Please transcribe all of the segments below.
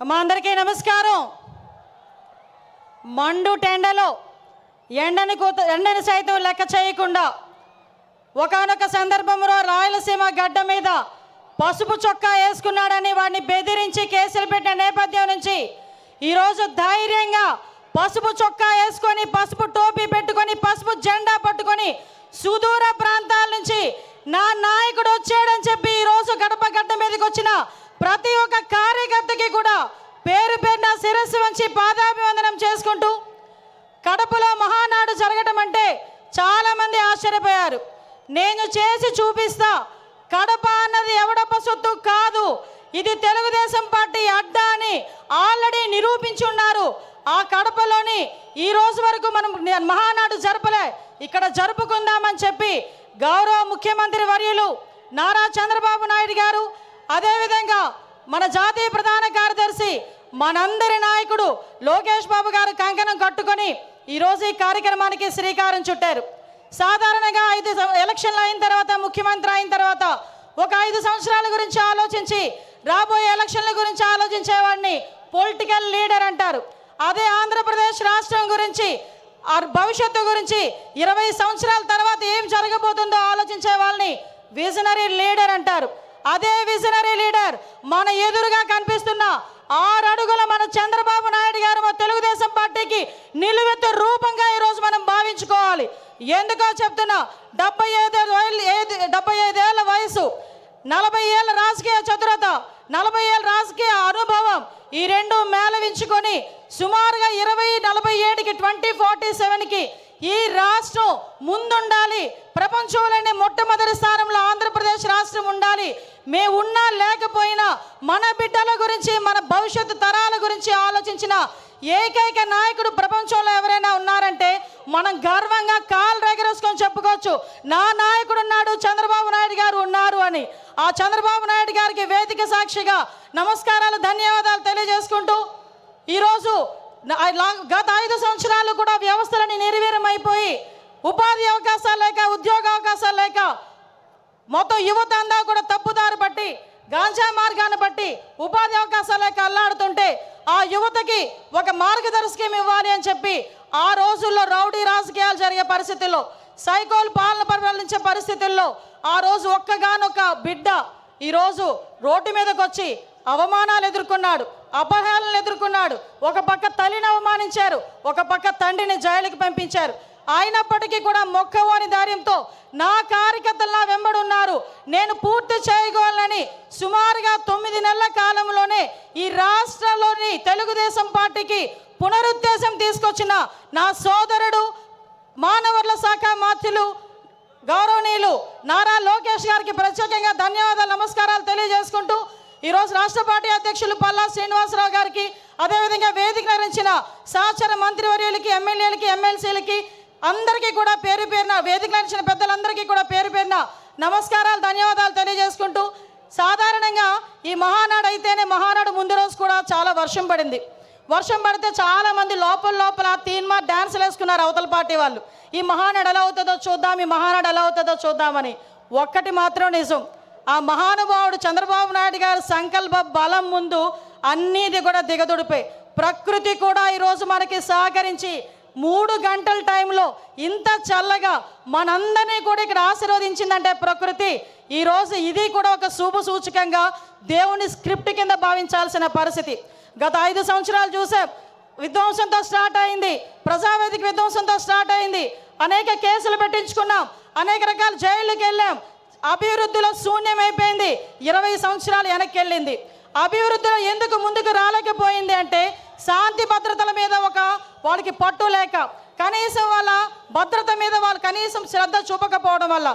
మా అందరికీ నమస్కారం. మండు టెండలో ఎండని సైతం లెక్క చేయకుండా ఒకానొక సందర్భంలో రాయలసీమ గడ్డ మీద పసుపు చొక్కా వేసుకున్నాడని వాడిని బెదిరించి కేసులు పెట్టిన నేపథ్యం నుంచి ఈరోజు ధైర్యంగా పసుపు చొక్కా వేసుకొని, పసుపు టోపీ పెట్టుకొని, పసుపు జెండా పట్టుకొని సుదూర ప్రాంతాల నుంచి నా నాయకుడు వచ్చాడని చెప్పి ఈరోజు గడప గడ్డ మీదకి వచ్చిన ప్రతి ఒక్క కార్యకర్తకి కూడా పేరు పేరున శిరస్సు వంచి పాదాభివందనం చేసుకుంటూ, కడపలో మహానాడు జరగడం అంటే చాలామంది ఆశ్చర్యపోయారు. నేను చేసి చూపిస్తా, కడప అన్నది ఎవడప్ప సొత్తు కాదు, ఇది తెలుగుదేశం పార్టీ అడ్డా అని ఆల్రెడీ నిరూపించి ఉన్నారు. ఆ కడపలోని ఈ రోజు వరకు మనం మహానాడు జరపలే, ఇక్కడ జరుపుకుందామని చెప్పి గౌరవ ముఖ్యమంత్రి వర్యులు నారా చంద్రబాబు నాయుడు గారు, అదేవిధంగా మన జాతీయ ప్రధాన కార్యదర్శి మనందరి నాయకుడు లోకేష్ బాబు గారు కంకణం కట్టుకొని ఈరోజు ఈ కార్యక్రమానికి శ్రీకారం చుట్టారు. సాధారణంగా 5 ఎలక్షన్లు అయిన తర్వాత, ముఖ్యమంత్రి అయిన తర్వాత ఒక 5 సంవత్సరాల గురించి ఆలోచించి రాబోయే ఎలక్షన్ల గురించి ఆలోచించేవాడిని పొలిటికల్ లీడర్ అంటారు. అదే ఆంధ్రప్రదేశ్ రాష్ట్రం గురించి, భవిష్యత్తు గురించి 20 సంవత్సరాల తర్వాత ఏం జరగబోతుందో ఆలోచించే వాళ్ళని విజనరీ లీడర్ అంటారు. అదే విజనరీ లీడర్ మన ఎదురుగా కనిపిస్తున్న 6 అడుగుల మన చంద్రబాబు నాయుడు గారు మన తెలుగుదేశం పార్టీకి నిలువెత్తు రూపంగా ఈరోజు మనం భావించుకోవాలి. ఎందుకో చెప్తున్నా, 75 ఏళ్ళ వయసు, 40 ఏళ్ళ రాజకీయ చతురత, 40 ఏళ్ళ రాజకీయ అనుభవం, ఈ రెండు మేళవించుకొని సుమారుగా 2047కి 2047కి ఈ రాష్ట్రం ముందుండాలి. ప్రపంచంలోనే మొట్టమొదటి స్థానంలో ఆంధ్రప్రదేశ్ రాష్ట్రం ఉండాలి. మేము ఉన్నా లేకపోయినా మన బిడ్డల గురించి, మన భవిష్యత్తు తరాల గురించి ఆలోచించిన ఏకైక నాయకుడు ప్రపంచంలో ఎవరైనా ఉన్నారంటే మనం గర్వంగా కాలు రెగరేసుకొని చెప్పుకోవచ్చు, నా నాయకుడు ఉన్నాడు, చంద్రబాబు నాయుడు గారు ఉన్నారు అని. ఆ చంద్రబాబు నాయుడు గారికి వేదిక సాక్షిగా నమస్కారాలు, ధన్యవాదాలు తెలియజేసుకుంటూ, ఈరోజు గత 5 సంవత్సరాలు కూడా వ్యవస్థలని నిర్వీర్యమైపోయి ఉపాధి అవకాశాలు లేక, ఉద్యోగ అవకాశాలు లేక మొత్తం యువత అంతా కూడా తప్పుదారి పట్టి, గాంజా మార్గాన్ని బట్టి ఉపాధి అవకాశాలు లేక అల్లాడుతుంటే ఆ యువతకి ఒక మార్గదర్శకం ఇవ్వాలి అని చెప్పి ఆ రోజుల్లో రౌడీ రాజకీయాలు జరిగే పరిస్థితుల్లో, సైకోల్ పాలన పరిపాలించే పరిస్థితుల్లో ఆ రోజు ఒక్కగానొక్క బిడ్డ ఈరోజు రోడ్డు మీదకి వచ్చి అవమానాలు ఎదుర్కొన్నాడు, అపహేళనలు ఎదుర్కొన్నాడు. ఒక పక్క తల్లిని అవమానించారు, ఒక పక్క తండ్రిని జైలుకి పంపించారు. అయినప్పటికీ కూడా మొక్కవోని ధైర్యంతో నా కార్యకర్తలు నా వెంబడి ఉన్నారు, నేను పూర్తి చేయగలనని సుమారుగా 9 నెలల కాలంలోనే ఈ రాష్ట్రంలోని తెలుగుదేశం పార్టీకి పునరుద్ధేశం తీసుకొచ్చిన నా సోదరుడు, మానవరుల శాఖ మంత్రులు గౌరవనీయులు నారా లోకేష్ గారికి ప్రత్యేకంగా ధన్యవాదాలు, నమస్కారాలు తెలియజేసుకుంటూ, ఈరోజు రాష్ట్ర పార్టీ అధ్యక్షులు పల్లా శ్రీనివాసరావు గారికి, అదేవిధంగా వేదిక నిర్వహించిన సహచర మంత్రివర్యులకి, ఎమ్మెల్యేలకి, ఎమ్మెల్సీలకి అందరికీ కూడా పేరు పేరున, వేదిక నిర్వహించిన పెద్దలందరికీ కూడా పేరు పేరున నమస్కారాలు, ధన్యవాదాలు తెలియజేసుకుంటూ, సాధారణంగా ఈ మహానాడు అయితేనే మహానాడు ముందు రోజు కూడా చాలా వర్షం పడింది. వర్షం పడితే చాలామంది లోపల తీన్మా డ్యాన్సులు వేసుకున్నారు అవతల పార్టీ వాళ్ళు. ఈ మహానాడు ఎలా అవుతుందో చూద్దాం, ఈ మహానాడు ఎలా అవుతుందో చూద్దామని. ఒక్కటి మాత్రం నిజం, ఆ మహానుభావుడు చంద్రబాబు నాయుడు గారి సంకల్ప బలం ముందు అన్నీది కూడా దిగదుడిపోయి, ప్రకృతి కూడా ఈరోజు మనకి సహకరించి 3 గంటల టైంలో ఇంత చల్లగా మనందరినీ కూడా ఇక్కడ ఆశీర్వదించిందంటే ప్రకృతి. ఈరోజు ఇది కూడా ఒక శుభ సూచకంగా దేవుని స్క్రిప్ట్ కింద భావించాల్సిన పరిస్థితి. గత 5 సంవత్సరాలు చూసాం, విధ్వంసంతో స్టార్ట్ అయింది, ప్రజావేదిక విధ్వంసంతో స్టార్ట్ అయింది, అనేక కేసులు పెట్టించుకున్నాం, అనేక రకాల జైళ్ళకి వెళ్ళాం, అభివృద్ధిలో శూన్యమైపోయింది, 20 సంవత్సరాలు వెనక్కి వెళ్ళింది. అభివృద్ధిలో ఎందుకు ముందుకు రాలేకపోయింది అంటే శాంతి భద్రతల మీద వాళ్ళకి పట్టు లేక, కనీసం వాళ్ళ భద్రత మీద వాళ్ళు కనీసం శ్రద్ధ చూపకపోవడం వల్ల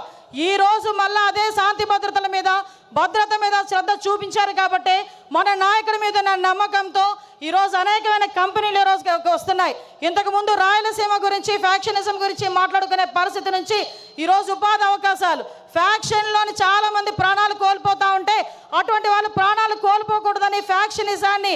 ఈరోజు మళ్ళీ అదే శాంతి భద్రతల మీద, భద్రత మీద శ్రద్ధ చూపించారు. కాబట్టి మన నాయకుడి మీద నా నమ్మకంతో ఈరోజు అనేకమైన కంపెనీలు ఈరోజు వస్తున్నాయి. ఇంతకుముందు రాయలసీమ గురించి, ఫ్యాక్షనిజం గురించి మాట్లాడుకునే పరిస్థితి నుంచి ఈరోజు ఉపాధి అవకాశాలు, ఫ్యాక్షన్లోని చాలామంది ప్రాణాలు కోల్పోతూ ఉంటే అటువంటి వాళ్ళు ప్రాణాలు కోల్పోకూడదని ఫ్యాక్షనిజాన్ని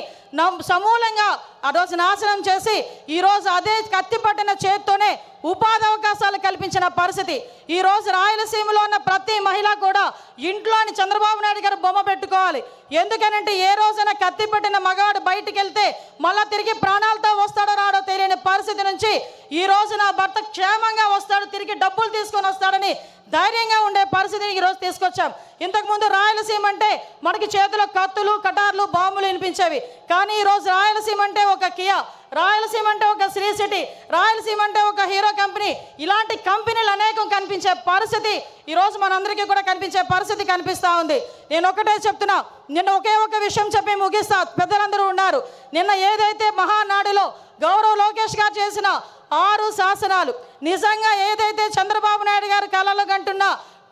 సమూలంగా ఆ రోజు నాశనం చేసి ఈరోజు అదే కత్తి పట్టిన చేత్తోనే ఉపాధి అవకాశాలు కల్పించిన పరిస్థితి. ఈరోజు రాయలసీమలో ఉన్న ప్రతి మహిళ కూడా ఇంట్లోని చంద్రబాబు నాయుడు గారు బొమ్మ పెట్టుకోవాలి. తీసుకోవాలి. ఎందుకనంటే ఏ రోజైనా కత్తి పెట్టిన మగవాడు బయటికి వెళ్తే మళ్ళా తిరిగి ప్రాణాలతో వస్తాడో రాడో తెలియని పరిస్థితి నుంచి ఈ రోజు నా భర్త క్షేమంగా వస్తాడు, తిరిగి డబ్బులు తీసుకొని వస్తాడని ధైర్యంగా ఉండే పరిస్థితిని ఈరోజు తీసుకొచ్చాం. ఇంతకుముందు రాయలసీమ అంటే మనకి చేతిలో కత్తులు, కటార్లు, బాంబులు వినిపించేవి. కానీ ఈరోజు రాయలసీమ అంటే ఒక కియా, రాయలసీమ అంటే ఒక శ్రీ సిటీ, రాయలసీమ అంటే ఒక హీరో కంపెనీ, ఇలాంటి కంపెనీలు అనేకం కనిపించే పరిస్థితి ఈరోజు మనందరికీ కూడా కనిపించే పరిస్థితి కనిపిస్తూ ఉంది. నేను ఒకటే చెప్తున్నా, నిన్న ఒకే ఒక విషయం చెప్పి ముగిస్తా. పెద్దలందరూ ఉన్నారు. నిన్న ఏదైతే మహానాడులో గౌరవ లోకేష్ గారు చేసిన 6 శాసనాలు, నిజంగా ఏదైతే చంద్రబాబు నాయుడు గారు కలలు కంటున్న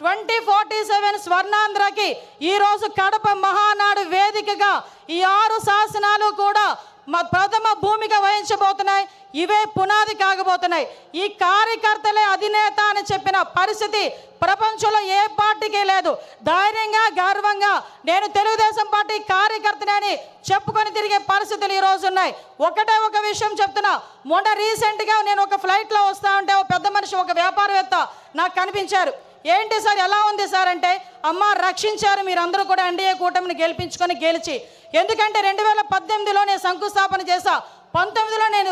2047 స్వర్ణాంధ్రకి ఈరోజు కడప మహానాడు వేదికగా ఈ 6 శాసనాలు కూడా ప్రథమ భూమిక వహించబోతున్నాయి. ఇవే పునాది కాగబోతున్నాయి. ఈ కార్యకర్తలే అధినేత అని చెప్పిన పరిస్థితి ప్రపంచంలో ఏ పార్టీకి లేదు. ధైర్యంగా, గర్వంగా నేను తెలుగుదేశం పార్టీ కార్యకర్తనని చెప్పుకొని తిరిగే పరిస్థితులు ఈరోజు ఉన్నాయి. ఒకటే ఒక విషయం చెప్తున్నా. మొన్న రీసెంట్గా నేను ఒక ఫ్లైట్లో వస్తా ఉంటే ఒక పెద్ద మనిషి, ఒక వ్యాపారవేత్త నాకు కనిపించారు. ఏంటి సార్ ఎలా ఉంది సార్ అంటే, అమ్మ రక్షించారు మీరందరూ కూడా ఎన్డీఏ కూటమిని గెలిచి. ఎందుకంటే 2018లో నేను శంకుస్థాపన చేశా, 19లో నేను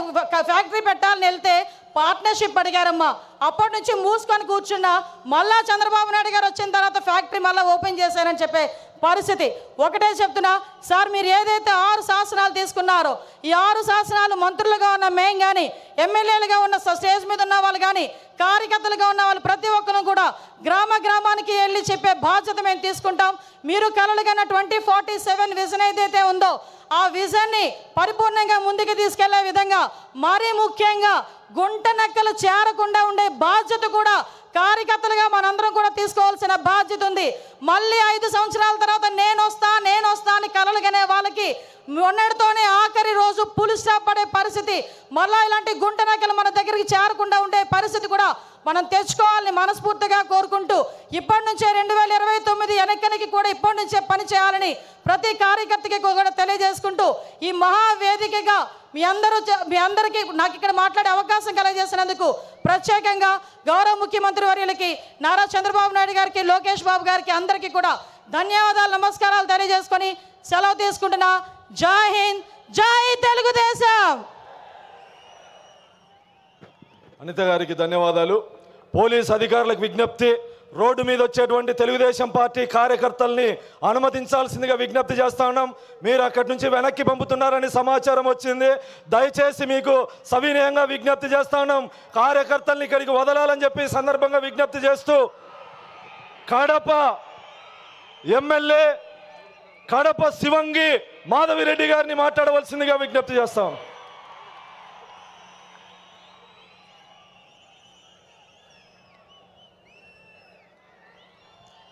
ఫ్యాక్టరీ పెట్టాలని వెళ్తే పార్ట్నర్షిప్ అడిగారమ్మా. అప్పటి నుంచి మూసుకొని కూర్చున్నా. మళ్ళా చంద్రబాబు నాయుడు గారు వచ్చిన తర్వాత ఫ్యాక్టరీ మళ్ళీ ఓపెన్ చేశారని చెప్పే పరిస్థితి. ఒకటే చెప్తున్నా సార్, మీరు ఏదైతే 6 శాసనాలు తీసుకున్నారో ఈ 6 శాసనాలు మంత్రులుగా ఉన్న మేము కానీ, ఎమ్మెల్యేలుగా ఉన్న స్టేజ్ మీద ఉన్న వాళ్ళు కానీ, కార్యకర్తలుగా ఉన్న వాళ్ళు ప్రతి ఒక్కరు కూడా గ్రామానికి వెళ్ళి చెప్పే బాధ్యత మేము తీసుకుంటాం. మీరు కలలుగన్న 2047 విజన్ ఏదైతే ఉందో ఆ విజన్ని పరిపూర్ణంగా ముందుకు తీసుకెళ్లే విధంగా, మరీ ముఖ్యంగా గుంట నక్కలు చేరకుండా ఉండే బాధ్యత కూడా కార్యకర్తలుగా మనందరం కూడా తీసుకోవాల్సిన బాధ్యత ఉంది. మళ్ళీ 5 సంవత్సరాల తర్వాత నేను వస్తా అని కలలుగనే వాళ్ళకి మొన్నటితోనే ఆఖరి రోజు పులి స్టాప్ పడే పరిస్థితి, మళ్ళీ ఇలాంటి గుంట నక్కలు మన దగ్గరికి చేరకుండా ఉండే పరిస్థితి కూడా మనం తెచ్చుకోవాలని మనస్ఫూర్తిగా కోరుకుంటూ, ఇప్పటి నుంచే 2029 ఎన్నికలకి కూడా ఇప్పటి నుంచే పని చేయాలని ప్రతి కార్యకర్తకి కూడా తెలియజేసుకుంటూ, ఈ మహావేదికగా మీ అందరికీ నాకు ఇక్కడ మాట్లాడే అవకాశం కలగజేసినందుకు ప్రత్యేకంగా గౌరవ ముఖ్యమంత్రి వర్యులకి, నారా చంద్రబాబు నాయుడు గారికి, లోకేష్ బాబు గారికి అందరికీ కూడా ధన్యవాదాలు, నమస్కారాలు తెలియజేసుకొని సెలవు తీసుకుంటున్నా. జై హింద్, జై తెలుగుదేశం. అనిత గారికి ధన్యవాదాలు. పోలీస్ అధికారులకు విజ్ఞప్తి, రోడ్డు మీద వచ్చేటువంటి తెలుగుదేశం పార్టీ కార్యకర్తల్ని అనుమతించాల్సిందిగా విజ్ఞప్తి చేస్తా ఉన్నాం. మీరు అక్కడి నుంచి వెనక్కి పంపుతున్నారని సమాచారం వచ్చింది. దయచేసి మీకు సవినయంగా విజ్ఞప్తి చేస్తా ఉన్నాం, కార్యకర్తల్ని ఇక్కడికి వదలాలని చెప్పి సందర్భంగా విజ్ఞప్తి చేస్తూ, కడప ఎమ్మెల్యే కడప శివంగి మాధవిరెడ్డి గారిని మాట్లాడవలసిందిగా విజ్ఞప్తి చేస్తాం.